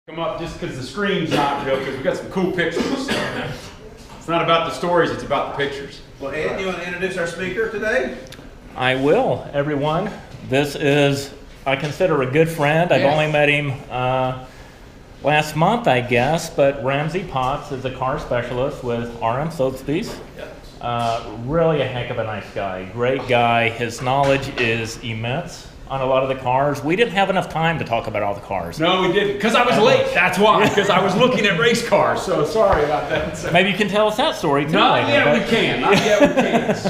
Come up just because the screen's not real, because we've got some cool pictures. It's not about the stories, it's about the pictures. Well, Ed, you want to introduce our speaker today? I will, everyone. This is, I consider, a good friend. I've only met him last month, I guess, but Ramsey Potts is a car specialist with RM Sotheby's. Really a heck of a nice guy, great guy. His knowledge is immense on a lot of the cars. We didn't have enough time to talk about all the cars. No, we didn't, because I was late. That's why, because I was looking at race cars, so sorry about that. So, maybe you can tell us that story too. not later, yet we can, not yet we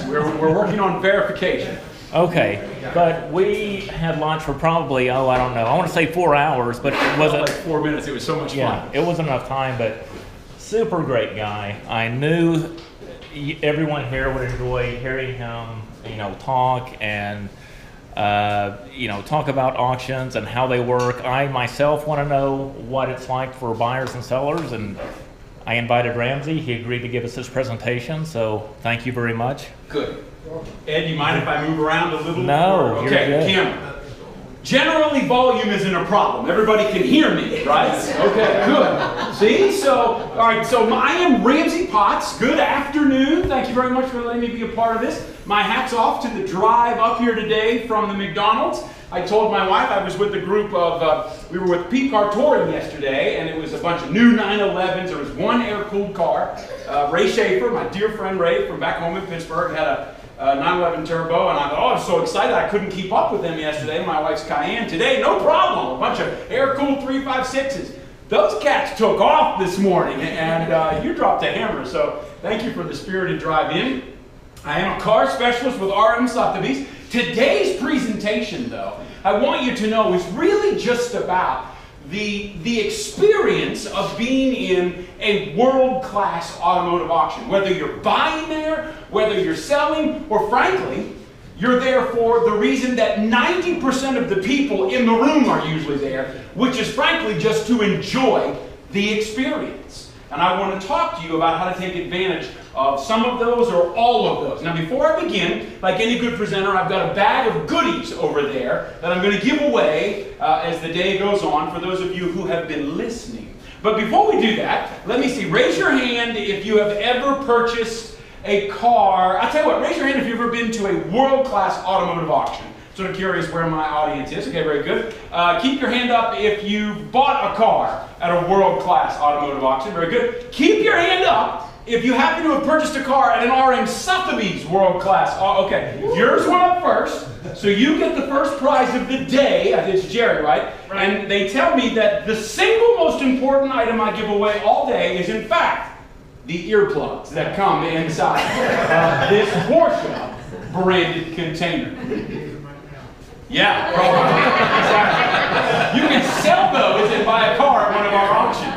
can. We're working on verification. Okay, but we had lunch for probably, I don't know, I want to say 4 hours, but it wasn't. Like 4 minutes, it was so much fun. It wasn't enough time, but super great guy. I knew everyone here would enjoy hearing him, talk and talk about auctions and how they work. I myself want to know what it's like for buyers and sellers, and I invited Ramsey. He agreed to give us his presentation, so thank you very much. Good. Ed, you mind if I move around a little? No, okay, you're good. Camera. Generally, volume isn't a problem. Everybody can hear me, right? Okay, good. See? So, all right, so I am Ramsey Potts. Good afternoon. Thank you very much for letting me be a part of this. My hat's off to the drive up here today from the McDonald's. I told my wife I was with a group of, we were with Pete Car Touring yesterday, and it was a bunch of new 911s. There was one air-cooled car. Ray Schaefer, my dear friend Ray from back home in Pittsburgh, had a 911 Turbo, and I thought, oh, I'm so excited I couldn't keep up with them yesterday. My wife's Cayenne. Today, no problem. A bunch of air-cooled 356s. Those cats took off this morning, and you dropped a hammer, so thank you for the spirited drive-in. I am a car specialist with RM Sotheby's. Today's presentation, though, I want you to know is really just about the experience of being in a world-class automotive auction. Whether you're buying there, whether you're selling, or frankly, you're there for the reason that 90% of the people in the room are usually there, which is frankly just to enjoy the experience. And I want to talk to you about how to take advantage of some of those or all of those. Now, before I begin, like any good presenter, I've got a bag of goodies over there that I'm going to give away as the day goes on for those of you who have been listening. But before we do that, let me see. Raise your hand if you have ever purchased a car. I'll tell you what, raise your hand if you've ever been to a world-class automotive auction. Sort of curious where my audience is. Okay, very good. Keep your hand up if you bought a car at a world-class automotive auction. Very good. Keep your hand up if you happen to have purchased a car at an RM Sotheby's world-class. Okay, yours went up first, so you get the first prize of the day. It's Jerry, right? And they tell me that the single most important item I give away all day is, in fact, the earplugs that come inside this Porsche branded container. Yeah, probably. Exactly. You can sell those and buy a car at one of our auctions.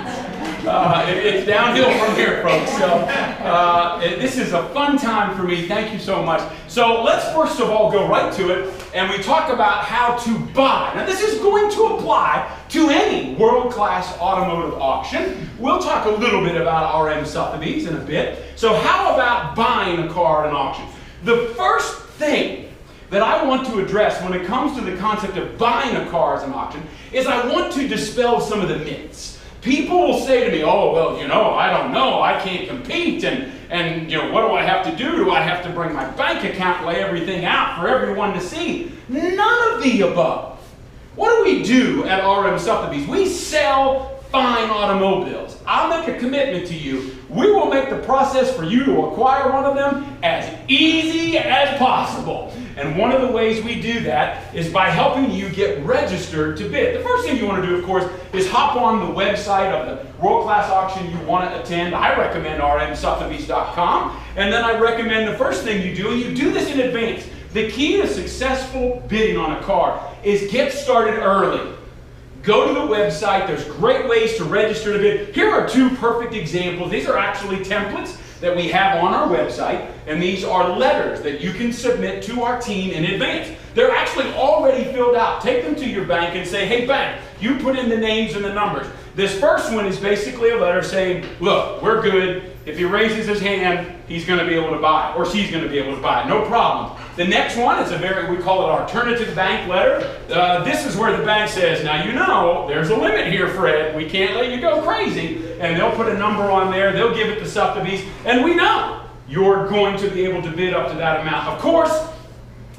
It's downhill from here, folks. So this is a fun time for me. Thank you so much. So let's first of all go right to it, and we talk about how to buy. Now, this is going to apply to any world-class automotive auction. We'll talk a little bit about RM Sotheby's in a bit. So how about buying a car at an auction? The first thing that I want to address when it comes to the concept of buying a car at an auction is I want to dispel some of the myths. People will say to me, oh, well, I don't know, I can't compete, and what do I have to do? Do I have to bring my bank account and lay everything out for everyone to see? None of the above. What do we do at RM Sotheby's? We sell fine automobiles. I'll make a commitment to you. We will make the process for you to acquire one of them as easy as possible. And one of the ways we do that is by helping you get registered to bid. The first thing you want to do, of course, is hop on the website of the world-class auction you want to attend. I recommend rmsotheby's.com. And then I recommend the first thing you do, and you do this in advance. The key to successful bidding on a car is get started early. Go to the website. There's great ways to register to bid. Here are two perfect examples. These are actually templates that we have on our website, and these are letters that you can submit to our team in advance. They're actually already filled out. Take them to your bank and say, hey bank, you put in the names and the numbers. This first one is basically a letter saying, look, we're good. If he raises his hand, he's going to be able to buy it, or she's going to be able to buy it. No problem. The next one is we call it alternative bank letter. This is where the bank says, now you know, there's a limit here, Fred. We can't let you go crazy. And they'll put a number on there. They'll give it to Sotheby's. And we know you're going to be able to bid up to that amount. Of course,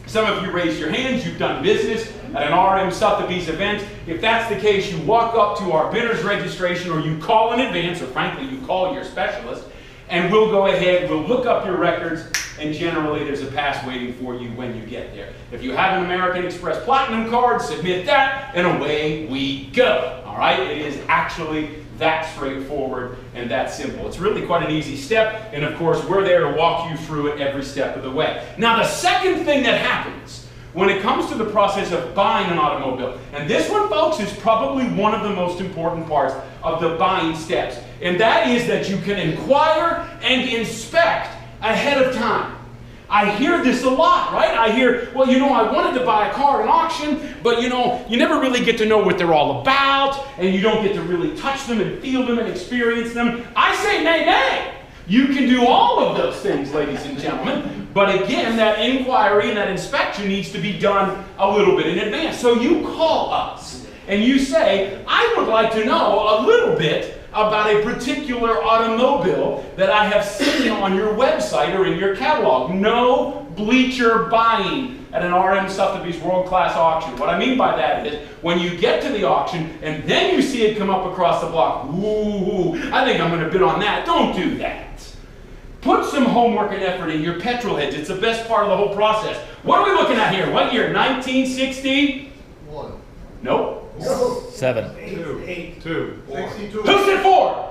some of you raised your hands. You've done business at an RM Sotheby's event. If that's the case, you walk up to our bidder's registration, or you call in advance, or frankly, you call your specialist, and we'll go ahead, we'll look up your records, and generally there's a pass waiting for you when you get there. If you have an American Express Platinum card, submit that, and away we go. All right? It is actually that straightforward and that simple. It's really quite an easy step, and of course, we're there to walk you through it every step of the way. Now, the second thing that happens when it comes to the process of buying an automobile, and this one, folks, is probably one of the most important parts of the buying steps, and that is that you can inquire and inspect ahead of time. I hear this a lot, right? I hear, well, you know, I wanted to buy a car at an auction, but you know, you never really get to know what they're all about, and you don't get to really touch them and feel them and experience them. I say, nay, nay. You can do all of those things, ladies and gentlemen, but again, that inquiry and that inspection needs to be done a little bit in advance. So you call us and you say, I would like to know a little bit about a particular automobile that I have seen on your website or in your catalog. No bleacher buying at an RM Sotheby's world-class auction. What I mean by that is, when you get to the auction and then you see it come up across the block, ooh, I think I'm going to bid on that. Don't do that. Put some homework and effort in your petrol heads. It's the best part of the whole process. What are we looking at here? What year? 1961? Nope. 7. 2. 62. Who said 4?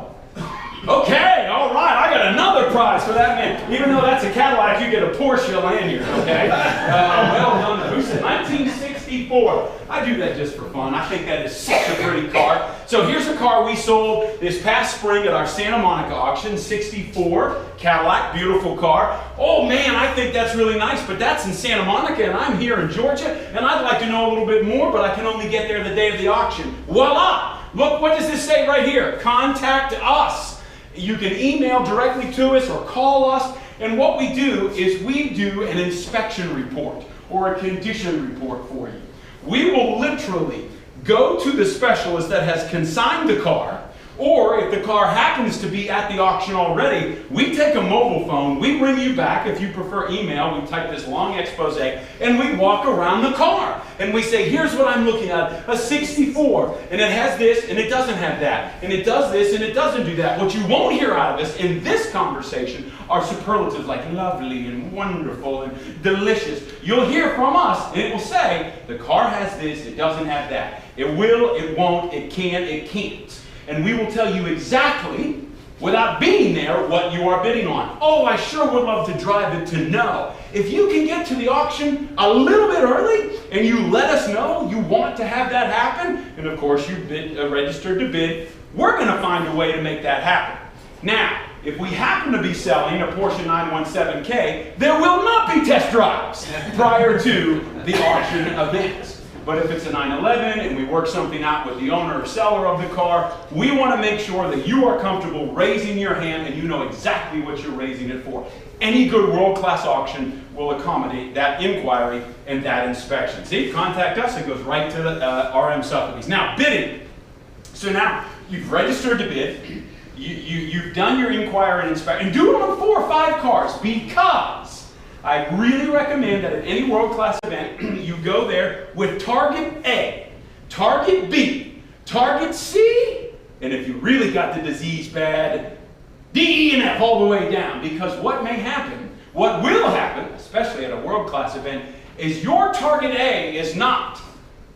Okay, all right. I got another prize for that man. Even though that's a Cadillac, you get a Porsche lanyard, okay? Well done. Who said 1964? I do that just for fun. I think that is such a pretty car. So here's a car we sold this past spring at our Santa Monica auction, 64 Cadillac, beautiful car. Oh man, I think that's really nice, but that's in Santa Monica and I'm here in Georgia, and I'd like to know a little bit more, but I can only get there the day of the auction. Voila! Look, what does this say right here? Contact us. You can email directly to us or call us, and what we do is we do an inspection report or a condition report for you. We will literally go to the specialist that has consigned the car, or if the car happens to be at the auction already, we take a mobile phone, we bring you back, if you prefer email, we type this long expose, and we walk around the car. And we say, here's what I'm looking at, a 64, and it has this, and it doesn't have that, and it does this, and it doesn't do that. What you won't hear out of us in this conversation are superlatives like lovely and wonderful and delicious. You'll hear from us, and it will say, the car has this, it doesn't have that. It will, it won't, it can, it can't. And we will tell you exactly, without being there, what you are bidding on. Oh, I sure would love to drive it to know. If you can get to the auction a little bit early and you let us know you want to have that happen, and of course you registered to bid, we're going to find a way to make that happen. Now, if we happen to be selling a Porsche 917K, there will not be test drives prior to the auction event. But if it's a 911 and we work something out with the owner or seller of the car, we want to make sure that you are comfortable raising your hand and you know exactly what you're raising it for. Any good world-class auction will accommodate that inquiry and that inspection. See, contact us, it goes right to the RM Sotheby's. Now, bidding. So now, you've registered to bid, you've done your inquiry and inspection, and do it on 4 or 5 cars, because I really recommend that at any world-class event, you go there with target A, target B, target C, and if you really got the disease bad, D, E, and F all the way down. Because what may happen, what will happen, especially at a world-class event, is your target A is not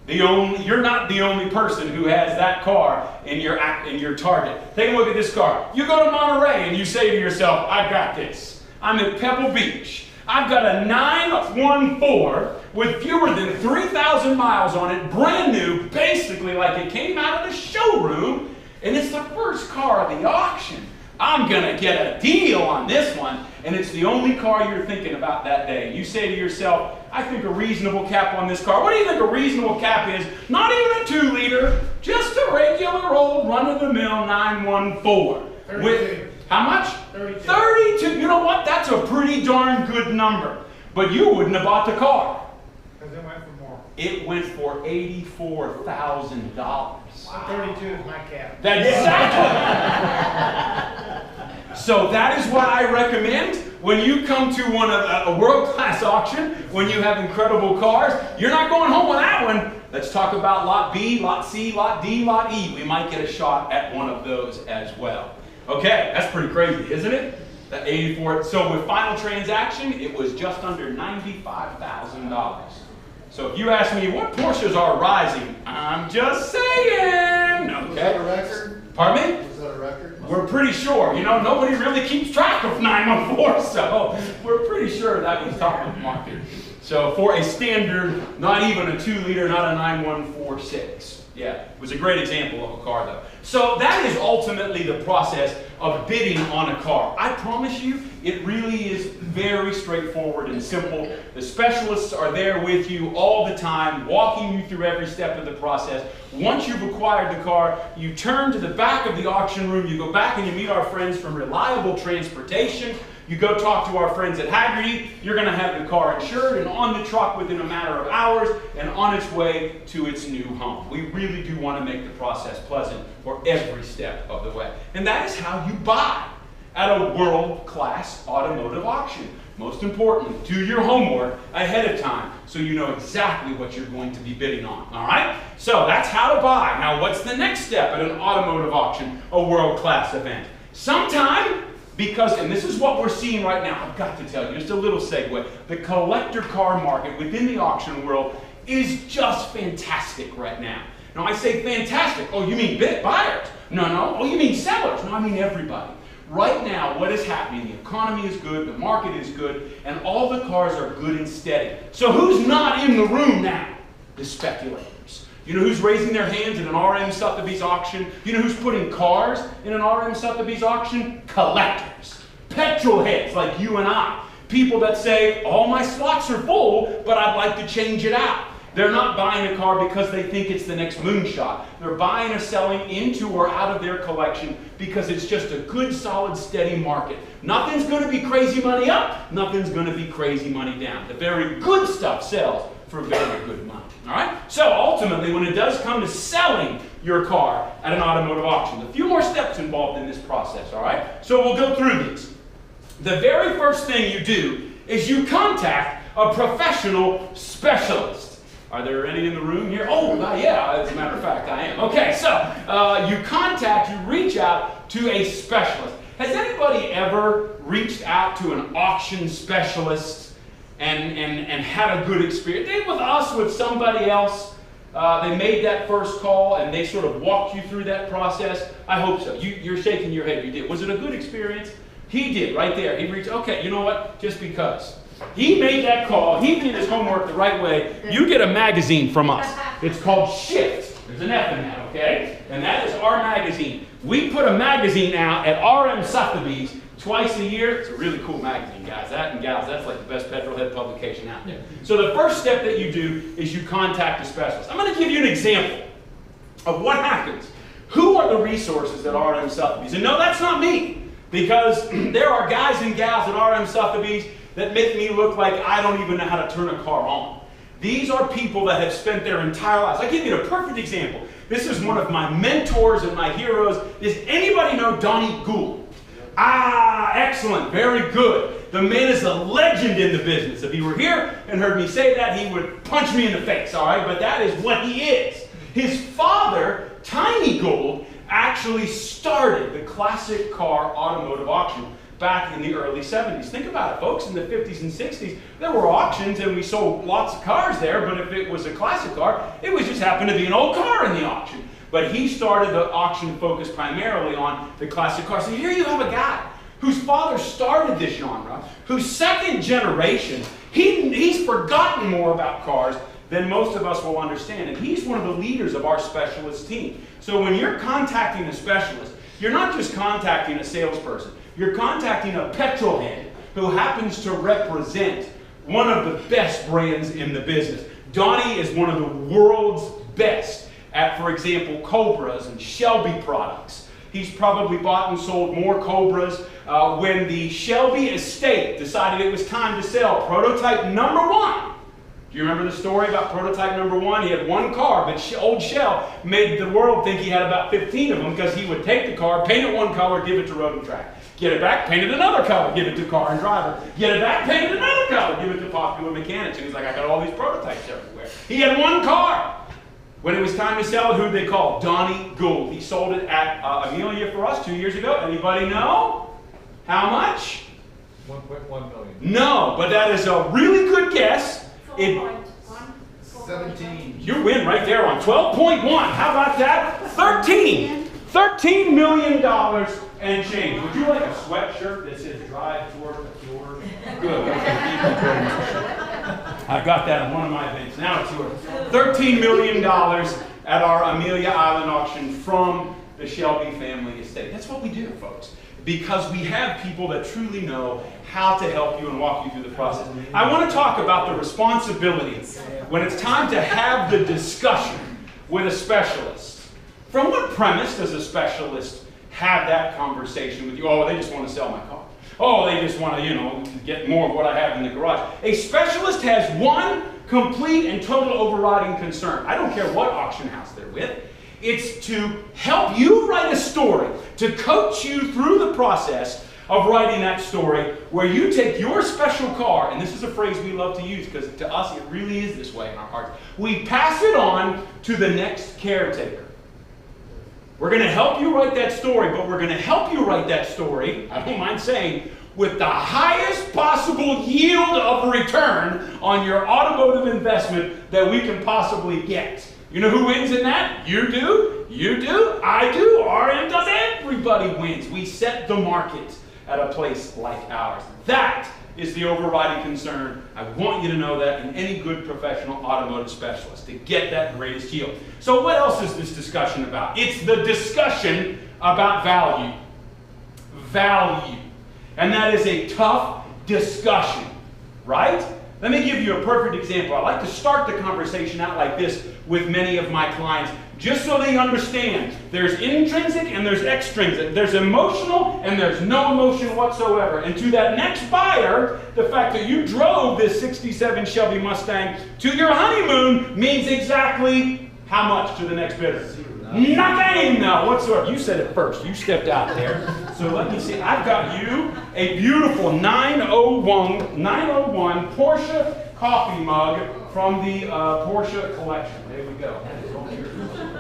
the only, you're not the only person who has that car in your target. Take a look at this car. You go to Monterey and you say to yourself, I got this. I'm at Pebble Beach. I've got a 914 with fewer than 3,000 miles on it, brand new, basically like it came out of the showroom, and it's the first car of the auction. I'm gonna get a deal on this one, and it's the only car you're thinking about that day. You say to yourself, I think a reasonable cap on this car. What do you think a reasonable cap is? Not even a 2-liter, just a regular old run-of-the-mill 914. 32. How much? 32. 32. You know what? That's a pretty darn good number. But you wouldn't have bought the car. Because it went for more. It went for $84,000. Wow. 32 is my cap. That's exactly. So that is what I recommend when you come to a world-class auction, when you have incredible cars. You're not going home with that one. Let's talk about lot B, lot C, lot D, lot E. We might get a shot at one of those as well. Okay, that's pretty crazy, isn't it? That 84. So with final transaction, it was just under $95,000. So if you ask me what Porsches are rising, I'm just saying. Okay. Was that a record? Pardon me? Was that a record? We're pretty sure. You know, nobody really keeps track of 914, so we're pretty sure that was top of the market. So for a standard, not even a 2-liter, not a 9146. Yeah, it was a great example of a car though. So that is ultimately the process of bidding on a car. I promise you, it really is very straightforward and simple. The specialists are there with you all the time, walking you through every step of the process. Once you've acquired the car, you turn to the back of the auction room, you go back and you meet our friends from Reliable Transportation. You go talk to our friends at Haggerty, you're going to have the car insured and on the truck within a matter of hours and on its way to its new home. We really do want to make the process pleasant for every step of the way. And that is how you buy at a world-class automotive auction. Most importantly, do your homework ahead of time so you know exactly what you're going to be bidding on. All right? So that's how to buy. Now, what's the next step at an automotive auction, a world-class event? Sometime, because, and this is what we're seeing right now, I've got to tell you, just a little segue, the collector car market within the auction world is just fantastic right now. Now, I say fantastic. Oh, you mean buyers? No, no. Oh, you mean sellers? No, I mean everybody. Right now, what is happening? The economy is good, the market is good, and all the cars are good and steady. So who's not in the room now? The speculators. You know who's raising their hands at an RM Sotheby's auction? You know who's putting cars in an RM Sotheby's auction? Collectors. Petrol heads like you and I. People that say, all my slots are full, but I'd like to change it out. They're not buying a car because they think it's the next moonshot. They're buying or selling into or out of their collection because it's just a good, solid, steady market. Nothing's going to be crazy money up. Nothing's going to be crazy money down. The very good stuff sells for very good money. All right? So ultimately, when it does come to selling your car at an automotive auction, a few more steps involved in this process. All right? So we'll go through these. The very first thing you do is you contact a professional specialist. Are there any in the room here? Oh, yeah, as a matter of fact, I am. Okay, so you reach out to a specialist. Has anybody ever reached out to an auction specialist and had a good experience? They with us, with somebody else. They made that first call and they sort of walked you through that process. I hope so. You're shaking your head. You did. Was it a good experience? He did, right there. He reached, okay, you know what? Just because. He made that call. He did his homework the right way. You get a magazine from us. It's called Shift. There's an F in that, okay? And that is our magazine. We put a magazine out at RM Sotheby's twice a year. It's a really cool magazine, guys. That and gals, that's like the best petrolhead publication out there. So the first step that you do is you contact a specialist. I'm going to give you an example of what happens. Who are the resources at RM Sotheby's? And no, that's not me. Because there are guys and gals at RM Sotheby's that make me look like I don't even know how to turn a car on. These are people that have spent their entire lives. I'll give you a perfect example. This is one of my mentors and my heroes. Does anybody know Donnie Gould? Ah, excellent, very good. The man is a legend in the business. If he were here and heard me say that, he would punch me in the face, all right? But that is what he is. His father, Tiny Gould, actually started the classic car automotive auction back in the early 70s. Think about it, folks. In the 50s and 60s, there were auctions and we sold lots of cars there, but if it was a classic car, it was just happened to be an old car in the auction. But he started the auction focused primarily on the classic cars. So here you have a guy whose father started this genre, whose second generation, he's forgotten more about cars than most of us will understand. And he's one of the leaders of our specialist team. So when you're contacting a specialist, you're not just contacting a salesperson. You're contacting a petrol head who happens to represent one of the best brands in the business. Donnie is one of the world's best at, for example, Cobras and Shelby products. He's probably bought and sold more Cobras. When the Shelby estate decided it was time to sell prototype number 1, do you remember the story about prototype number 1? He had one car, but old Shell made the world think he had about 15 of them because he would take the car, paint it one color, give it to Road and Track. Get it back, paint it another color, give it to Car and Driver. Get it back, paint it another color, give it to Popular Mechanics. And he's like, I got all these prototypes everywhere. He had one car. When it was time to sell it, who they called? Donnie Gould. He sold it at Amelia for us 2 years ago. Anybody know? How much? 1.1 million. No, but that is a really good guess. 17. You win right there on 12.1. How about that? 13. $13 million and change. Would you like a sweatshirt that says drive toward the door? Good. I got that in one of my events. Now it's yours. $13 million at our Amelia Island auction from the Shelby family estate. That's what we do, folks. Because we have people that truly know how to help you and walk you through the process. I want to talk about the responsibilities when it's time to have the discussion with a specialist. From what premise does a specialist have that conversation with you? Oh, they just want to sell my car. Oh, they just want to, get more of what I have in the garage. A specialist has one complete and total overriding concern. I don't care what auction house they're with. It's to help you write a story, to coach you through the process of writing that story, where you take your special car, and this is a phrase we love to use because to us it really is this way in our hearts. We pass it on to the next caretaker. We're going to help you write that story, but we're going to help you write that story, I don't mind saying, with the highest possible yield of return on your automotive investment that we can possibly get. You know who wins in that? You do, I do, RM does, everybody wins. We set the market at a place like ours. That is the overriding concern. I want you to know that in any good professional automotive specialist, to get that greatest yield. So what else is this discussion about? It's the discussion about value. Value. And that is a tough discussion, right? Let me give you a perfect example. I like to start the conversation out like this with many of my clients, just so they understand there's intrinsic and there's extrinsic. There's emotional and there's no emotion whatsoever. And to that next buyer, the fact that you drove this 67 Shelby Mustang to your honeymoon means exactly how much to the next bidder? Nothing! No, whatsoever. You said it first. You stepped out there. So let me see. I've got you a beautiful 901 Porsche coffee mug from the Porsche collection. There we go.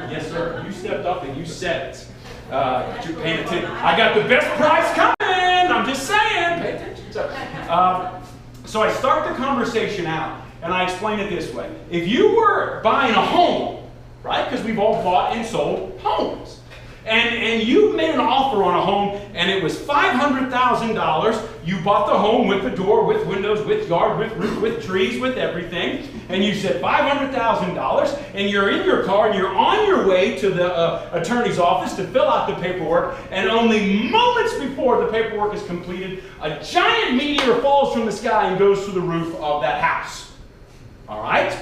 Yes, sir. You stepped up and you said it. You're paying attention. I got the best price coming. I'm just saying. Pay attention. So I start the conversation out and I explain it this way. If you were buying a home, right? Because we've all bought and sold homes. And you made an offer on a home and it was $500,000. You bought the home with the door, with windows, with yard, with roof, with trees, with everything. And you said $500,000 and you're in your car and you're on your way to the attorney's office to fill out the paperwork. And only moments before the paperwork is completed, a giant meteor falls from the sky and goes through the roof of that house. All right?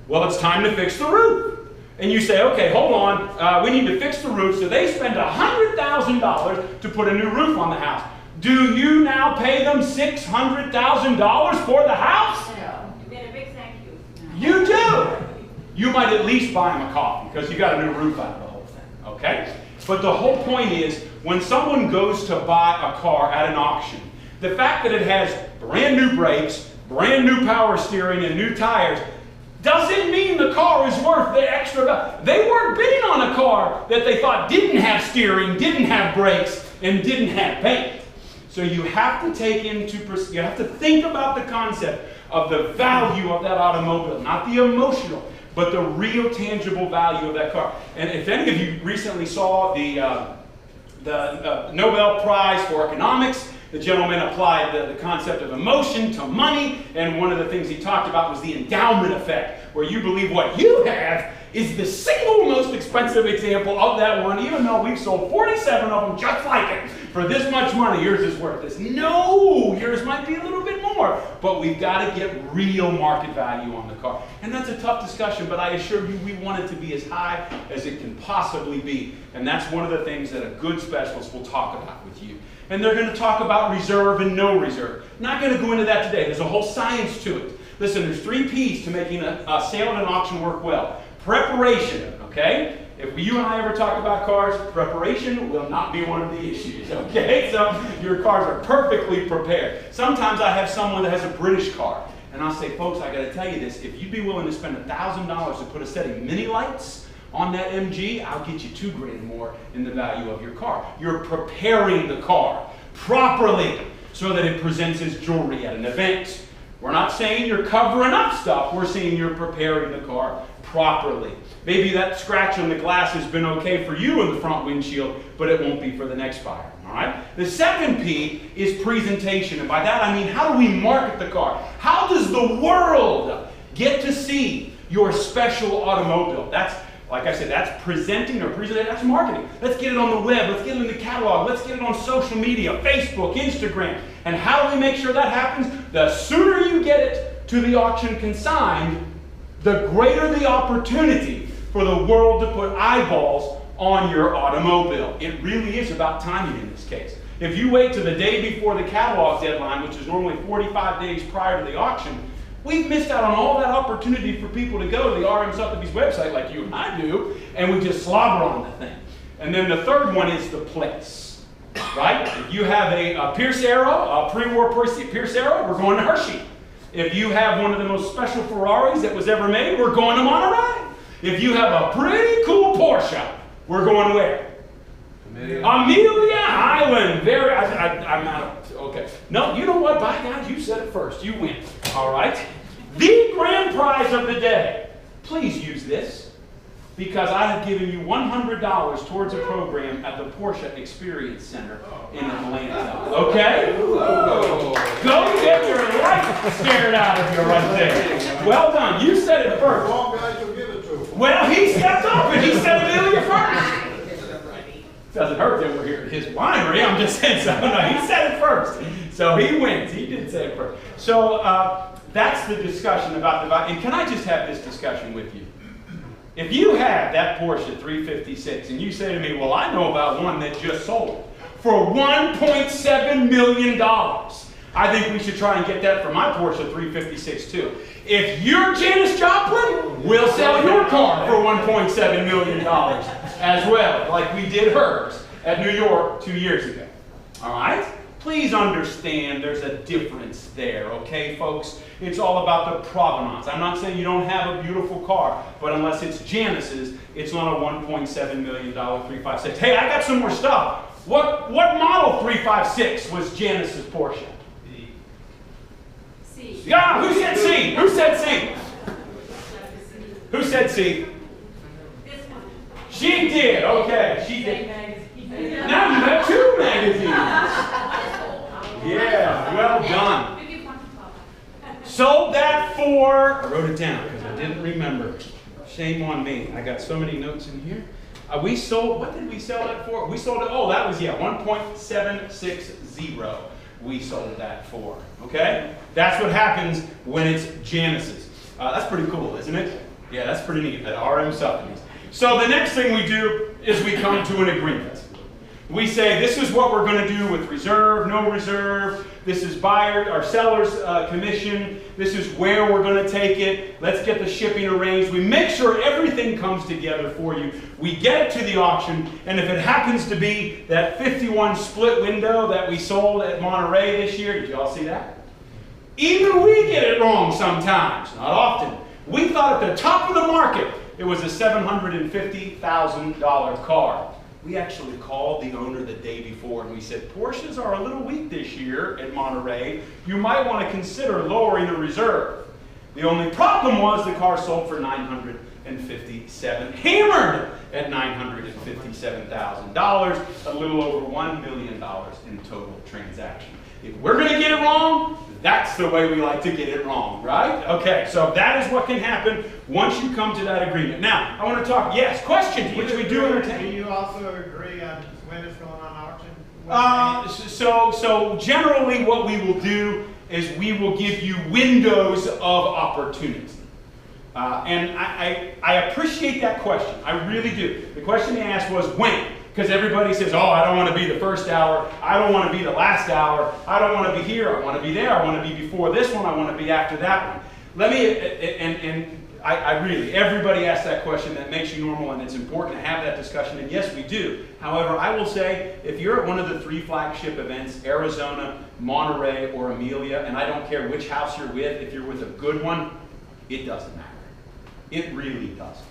Well, it's time to fix the roof. And you say, okay, hold on, we need to fix the roof. So they spend $100,000 to put a new roof on the house. Do you now pay them $600,000 for the house? No. You get a big thank you. No. You do. You might at least buy them a coffee because you got a new roof out of the whole thing, okay? But the whole point is, when someone goes to buy a car at an auction, the fact that it has brand new brakes, brand new power steering, and new tires, doesn't mean the car is worth the extra value. They weren't bidding on a car that they thought didn't have steering, didn't have brakes, and didn't have paint. So you have to you have to think about the concept of the value of that automobile, not the emotional, but the real tangible value of that car. And if any of you recently saw the Nobel Prize for Economics, the gentleman applied the concept of emotion to money, and one of the things he talked about was the endowment effect, where you believe what you have is the single most expensive example of that one, even though we've sold 47 of them just like it for this much money. Yours is worth this. No, yours might be a little bit more. more. But we've got to get real market value on the car. And that's a tough discussion, but I assure you we want it to be as high as it can possibly be. And that's one of the things that a good specialist will talk about with you. And they're going to talk about reserve and no reserve. Not going to go into that today. There's a whole science to it. Listen, there's 3 P's to making a sale and an auction work well. Preparation, okay? If you and I ever talk about cars, preparation will not be one of the issues, okay? So your cars are perfectly prepared. Sometimes I have someone that has a British car, and I'll say, folks, I got to tell you this. If you'd be willing to spend $1,000 to put a set of mini lights on that MG, I'll get you $2,000 more in the value of your car. You're preparing the car properly so that it presents as jewelry at an event. We're not saying you're covering up stuff. We're saying you're preparing the car properly. Maybe that scratch on the glass has been okay for you in the front windshield, but it won't be for the next buyer. All right? The second P is presentation. And by that I mean, how do we market the car? How does the world get to see your special automobile? That's, like I said, that's presenting or presenting, that's marketing. Let's get it on the web, let's get it in the catalog, let's get it on social media, Facebook, Instagram. And how do we make sure that happens? The sooner you get it to the auction consigned, the greater the opportunity for the world to put eyeballs on your automobile. It really is about timing in this case. If you wait to the day before the catalog deadline, which is normally 45 days prior to the auction, we've missed out on all that opportunity for people to go to the RM Sotheby's website like you and I do, and we just slobber on the thing. And then the third one is the place, right? If you have a Pierce Arrow, a pre-war Pierce Arrow, we're going to Hershey. If you have one of the most special Ferraris that was ever made, we're going to Monterey. If you have a pretty cool Porsche, we're going where? Amelia Island. I'm not, okay. No, you know what? By God, you said it first. You win. All right? The grand prize of the day. Please use this, because I have given you $100 towards a program at the Porsche Experience Center in Atlanta. Okay? Go get your life scared out of you right there. Well done. You said it first. Well, he stepped up and he said Amelia first. Doesn't hurt that we're here at his winery. I'm just saying so. No, he said it first. So he wins. He did say it first. So that's the discussion about the value. And can I just have this discussion with you? If you have that Porsche 356 and you say to me, well, I know about one that just sold for $1.7 million, I think we should try and get that for my Porsche 356 too. If you're Janis Joplin, we'll sell your car for $1.7 million as well, like we did hers at New York 2 years ago. All right? Please understand there's a difference there, okay, folks? It's all about the provenance. I'm not saying you don't have a beautiful car, but unless it's Janis's, it's not a $1.7 million 356. Hey, I got some more stuff. What model 356 was Janis's Porsche? C. Yeah, who said C? Who said C? Who said C? This one. She did, okay, she did. Now you have 2 magazines. Yeah, well done. Sold that for, I wrote it down because I didn't remember. Shame on me. I got so many notes in here. We sold, what did we sell that for? We sold it, oh, that was, yeah, 1.760 we sold that for, okay? That's what happens when it's Janis's. That's pretty cool, isn't it? Yeah, that's pretty neat, at RM Sotheby's. So the next thing we do is we come to an agreement. We say this is what we're going to do with reserve, no reserve. This is buyer or seller's commission. This is where we're going to take it. Let's get the shipping arranged. We make sure everything comes together for you. We get it to the auction, and if it happens to be that 51 split window that we sold at Monterey this year, did you all see that? Even we get it wrong sometimes, not often. We thought at the top of the market it was a $750,000 car. We actually called the owner the day before and we said, Porsches are a little weak this year at Monterey. You might want to consider lowering the reserve. The only problem was the car sold for $957,000, hammered at $957,000, a little over $1 million in total transaction. If we're going to get it wrong, that's the way we like to get it wrong, right? Okay, so that is what can happen once you come to that agreement. Now, I want to talk, yes, questions, which we do entertain. Do you also agree on when it's going on auction? So generally what we will do is we will give you windows of opportunity. And I appreciate that question. I really do. The question they asked was when. Because everybody says, oh, I don't want to be the first hour. I don't want to be the last hour. I don't want to be here. I want to be there. I want to be before this one. I want to be after that one. Let me, I really, everybody asks that question. That makes you normal, and it's important to have that discussion, and yes, we do. However, I will say, if you're at one of the 3 flagship events, Arizona, Monterey, or Amelia, and I don't care which house you're with, if you're with a good one, it doesn't matter. It really doesn't.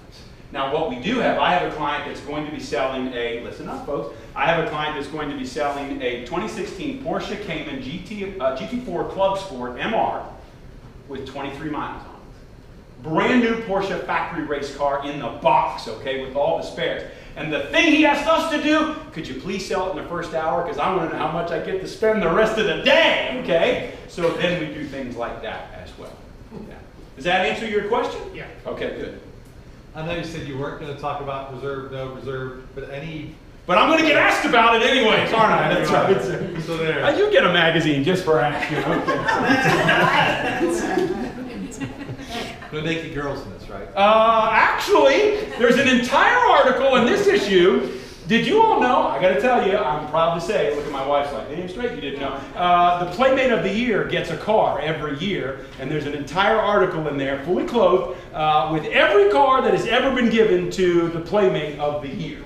Now, what we do have, I have a client that's going to be selling a, listen up folks, I have a client that's going to be selling a 2016 Porsche Cayman GT4 Club Sport MR with 23 miles on it. Brand new Porsche factory race car in the box, okay, with all the spares. And the thing he asked us to do, could you please sell it in the first hour, because I want to know how much I get to spend the rest of the day, okay? So then we do things like that as well. Yeah. Does that answer your question? Yeah. Okay, good. I know you said you weren't going to talk about reserve, no reserve, but any... But I'm going to get asked about it anyways, aren't I? That's right. So there. You get a magazine just for asking. No naked girls in this, right? Actually, there's an entire article in this issue. Did you all know? I got to tell you, I'm proud to say, look at my wife's like, damn straight you didn't know. The Playmate of the Year gets a car every year, and there's an entire article in there, fully clothed, with every car that has ever been given to the Playmate of the Year.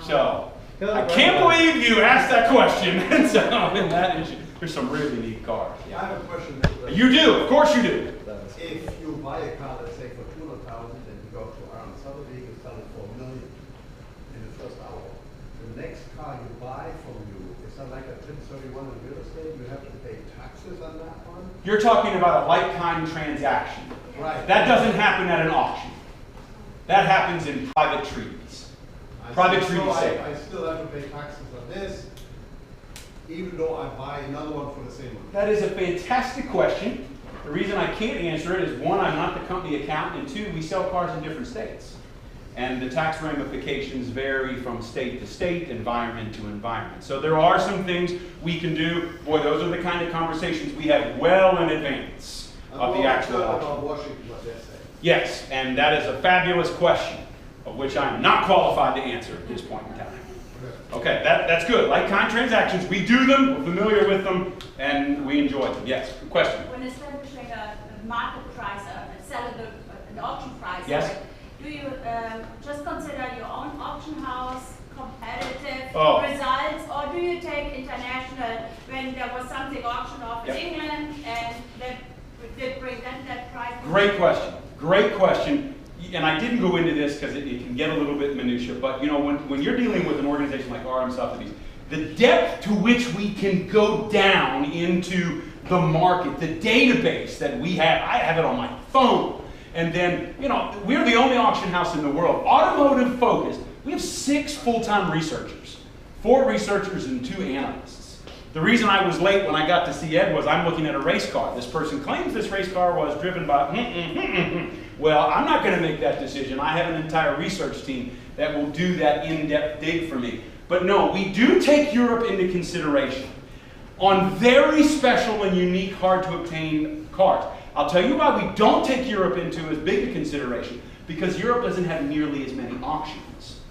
So, I can't believe you asked that question. And so, in that issue, there's some really neat cars. I have a question. You do, of course you do. If you buy a car, let's say for 200,000, and you go to Aram Sotheby's and sell it for $1 million in the first hour, the next car you buy from you, is that like a 1031 in real estate? You have to pay taxes on that one? You're talking about a like-kind transaction. Right. That doesn't happen at an auction. That happens in private treaties. Private treaty sale. I still have to pay taxes on this, even though I buy another one for the same one. That is a fantastic question. The reason I can't answer it is, one, I'm not the company accountant, and two, we sell cars in different states. And the tax ramifications vary from state to state, environment to environment. So there are some things we can do. Boy, those are the kind of conversations we have well in advance of the actual auction. Washington, what they're saying. Yes, and that is a fabulous question, of which I'm not qualified to answer at this point in time. Okay, that's good. Like-kind transactions, we do them, we're familiar with them, and we enjoy them. Yes, good question. When establishing a market price, an auction price, Yes. do you just consider your own auction house competitive Oh. results, or do you take international when there was something auctioned off in Yep. England and that did bring that price? Great question. Great question. And I didn't go into this because it can get a little bit minutia, but you know, when you're dealing with an organization like RM Sotheby's, the depth to which we can go down into the market, the database that we have, I have it on my phone. And then, you know, we're the only auction house in the world, automotive focused. We have 6 full-time researchers, 4 researchers and 2 analysts. The reason I was late when I got to see Ed was I'm looking at a race car. This person claims this race car was driven by Well, I'm not going to make that decision. I have an entire research team that will do that in-depth dig for me. But no, we do take Europe into consideration on very special and unique, hard-to-obtain cars. I'll tell you why we don't take Europe into as big a consideration, because Europe doesn't have nearly as many auctions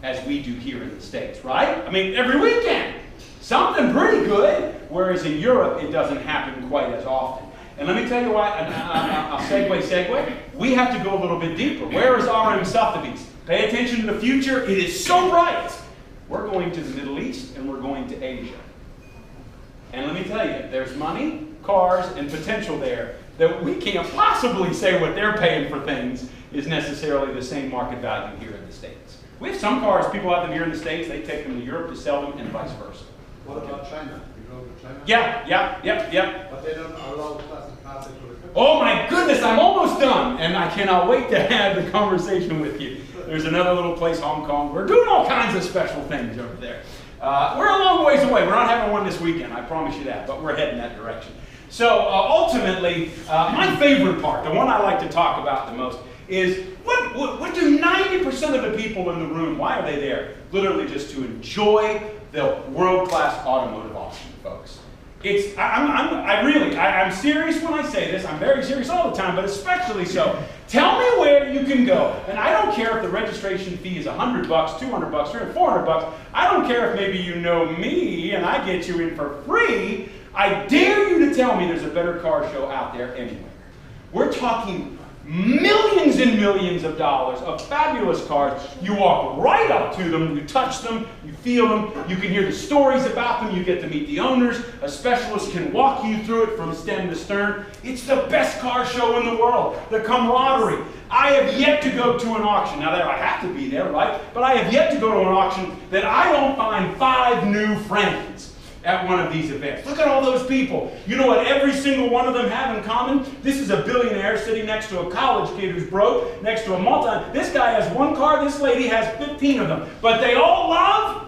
as we do here in the States, right? I mean, every weekend, something pretty good, whereas in Europe, it doesn't happen quite as often. And let me tell you why, I'll segue. We have to go a little bit deeper. Where is RM Sotheby's? Pay attention to the future. It is so bright. We're going to the Middle East and we're going to Asia. And let me tell you, there's money, cars, and potential there that we can't possibly say what they're paying for things is necessarily the same market value here in the States. We have some cars, people have them here in the States, they take them to Europe to sell them, and vice versa. What about China? You go to China? Yeah. But they don't allow plastic cars into the country. Oh my goodness, I'm almost done, and I cannot wait to have the conversation with you. There's another little place, Hong Kong. We're doing all kinds of special things over there. We're a long ways away. We're not having one this weekend, I promise you that, but we're heading that direction. So ultimately, my favorite part, the one I like to talk about the most, is what do 90% of the people in the room, why are they there? Literally just to enjoy the world-class automotive auction, folks. I'm serious when I say this. I'm very serious all the time, but especially so. Tell me where you can go. And I don't care if the registration fee is $100, $200, $300, $400. I don't care if maybe you know me and I get you in for free. I dare you to tell me there's a better car show out there anywhere. We're talking millions and millions of dollars of fabulous cars. You walk right up to them, you touch them, you feel them, you can hear the stories about them, you get to meet the owners. A specialist can walk you through it from stem to stern. It's the best car show in the world. The camaraderie. I have yet to go to an auction. Now there I have to be there, right? But I have yet to go to an auction that I don't find 5 new friends at one of these events. Look at all those people. You know what every single one of them have in common? This is a billionaire sitting next to a college kid who's broke, next to a multi. This guy has 1 car, this lady has 15 of them. But they all love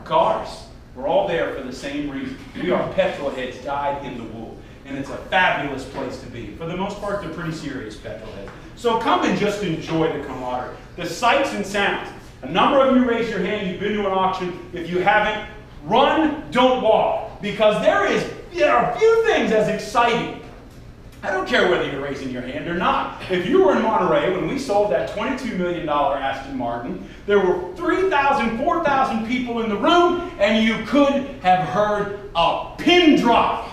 cars. We're all there for the same reason. We are petrol heads dyed in the wool. And it's a fabulous place to be. For the most part, they're pretty serious petrol heads. So come and just enjoy the camaraderie. The sights and sounds. A number of you raise your hand, you've been to an auction. If you haven't, run, don't walk, because there are few things as exciting. I don't care whether you're raising your hand or not. If you were in Monterey when we sold that $22 million Aston Martin, there were 3,000, 4,000 people in the room, and you could have heard a pin drop.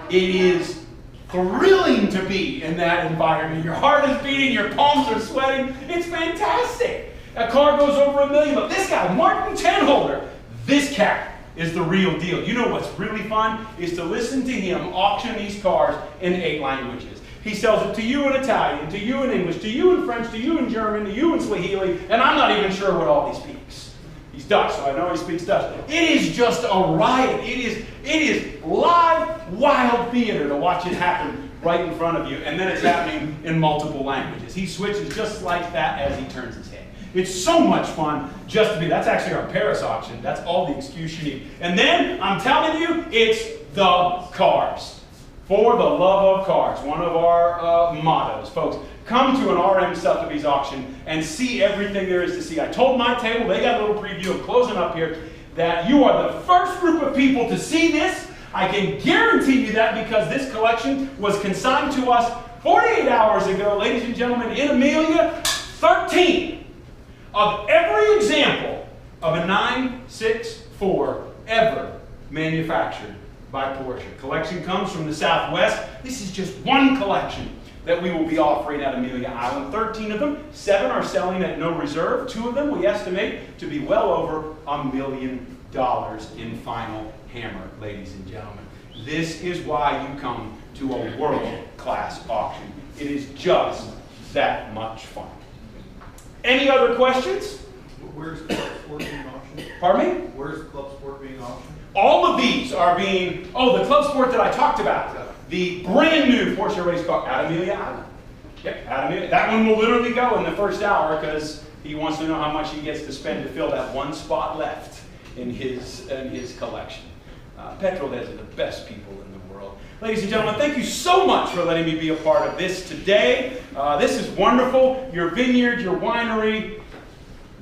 It is thrilling to be in that environment. Your heart is beating, your palms are sweating. It's fantastic. A car goes over $1 million, but this guy, Martin Tenholder, this cat is the real deal. You know what's really fun is to listen to him auction these cars in 8 languages. He sells it to you in Italian, to you in English, to you in French, to you in German, to you in Swahili, and I'm not even sure what all he speaks. He's Dutch, so I know he speaks Dutch. It is just a riot. It is live, wild theater to watch it happen right in front of you, and then it's happening in multiple languages. He switches just like that as he turns his head. It's so much fun just to be. That's actually our Paris auction. That's all the excuse you need. And then, I'm telling you, it's the cars. For the love of cars. One of our mottos. Folks, come to an RM Sotheby's auction and see everything there is to see. I told my table, they got a little preview of closing up here, that you are the first group of people to see this. I can guarantee you that because this collection was consigned to us 48 hours ago, ladies and gentlemen, in Amelia. 13 of every example of a 964 ever manufactured by Porsche. Collection comes from the Southwest. This is just one collection that we will be offering at Amelia Island. 13 of them, 7 are selling at no reserve. 2 of them we estimate to be well over $1 million in final hammer, ladies and gentlemen. This is why you come to a world-class auction. It is just that much fun. Any other questions? Where's Club Sport being auctioned? Pardon me? Where's Club Sport being auctioned? All of these are being, the Club Sport that I talked about. The brand new Porsche race car at Amelia Island. Yep, at Amelia. That one will literally go in the first hour because he wants to know how much he gets to spend to fill that 1 spot left in his collection. Petrolheads are the best people in the world. Ladies and gentlemen, thank you so much for letting me be a part of this today. This is wonderful. Your vineyard, your winery.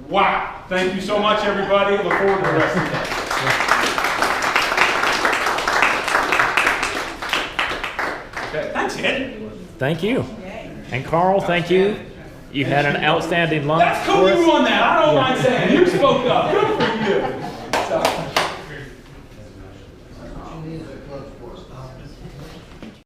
Wow. Thank you so much, everybody. Look forward to the rest of the day. Okay. Thanks, Ed. Thank you. And Carl, thank you. You had an outstanding lunch. That's cool. You won that. I don't mind saying. You spoke up. Good for you.